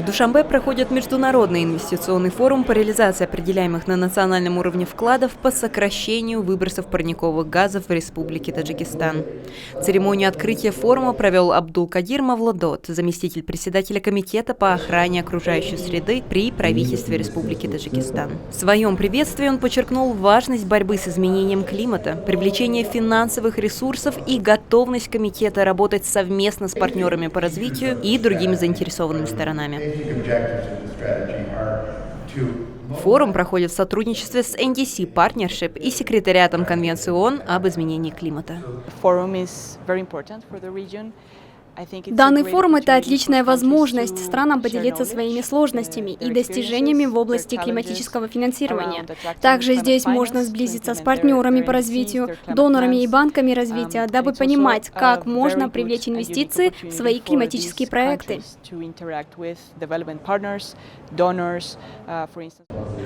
Душанбе проходит международный инвестиционный форум по реализации определяемых на национальном уровне вкладов по сокращению выбросов парниковых газов в Республике Таджикистан. Церемонию открытия форума провел Абдулкадир Мавлодот, заместитель председателя Комитета по охране окружающей среды при правительстве Республики Таджикистан. В своем приветствии он подчеркнул важность борьбы с изменением климата, привлечение финансовых ресурсов и готовность комитета работать совместно с партнерами по развитию и другими заинтересованными сторонами. Форум проходит в сотрудничестве с NDC Partnership и секретариатом Конвенции ООН об изменении климата. Данный форум – это отличная возможность странам поделиться своими сложностями и достижениями в области климатического финансирования. Также здесь можно сблизиться с партнерами по развитию, донорами и банками развития, дабы понимать, как можно привлечь инвестиции в свои климатические проекты.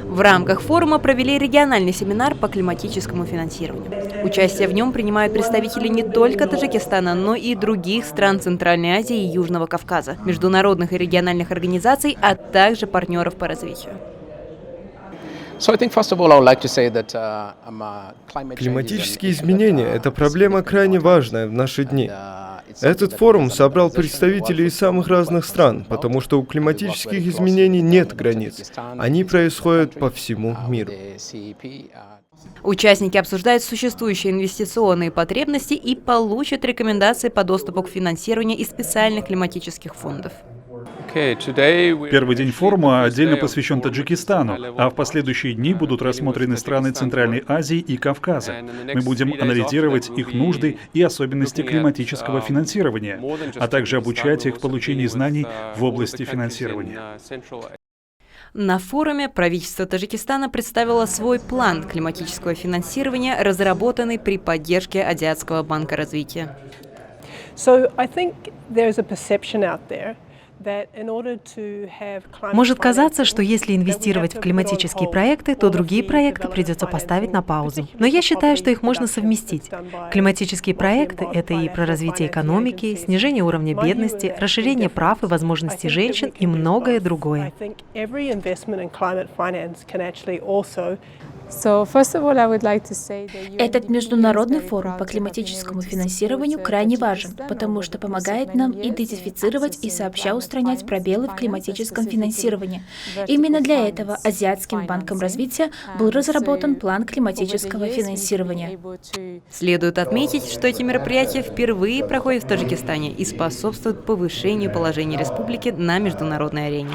В рамках форума провели региональный семинар по климатическому финансированию. Участие в нем принимают представители не только Таджикистана, но и других стран Центральной Азии и Южного Кавказа, международных и региональных организаций, а также партнеров по развитию. Климатические изменения – это проблема крайне важная в наши дни. Этот форум собрал представителей из самых разных стран, потому что у климатических изменений нет границ. Они происходят по всему миру. Участники обсуждают существующие инвестиционные потребности и получат рекомендации по доступу к финансированию из специальных климатических фондов. Первый день форума отдельно посвящен Таджикистану, а в последующие дни будут рассмотрены страны Центральной Азии и Кавказа. Мы будем анализировать их нужды и особенности климатического финансирования, а также обучать их в получении знаний в области финансирования. На форуме правительство Таджикистана представило свой план климатического финансирования, разработанный при поддержке Азиатского банка развития. Может казаться, что если инвестировать в климатические проекты, то другие проекты придется поставить на паузу. Но я считаю, что их можно совместить. Климатические проекты – это и про развитие экономики, снижение уровня бедности, расширение прав и возможностей женщин и многое другое. Этот международный форум по климатическому финансированию крайне важен, потому что помогает нам идентифицировать и сообща устранять пробелы в климатическом финансировании. Именно для этого Азиатским банком развития был разработан план климатического финансирования. Следует отметить, что эти мероприятия впервые проходят в Таджикистане и способствуют повышению положения республики на международной арене.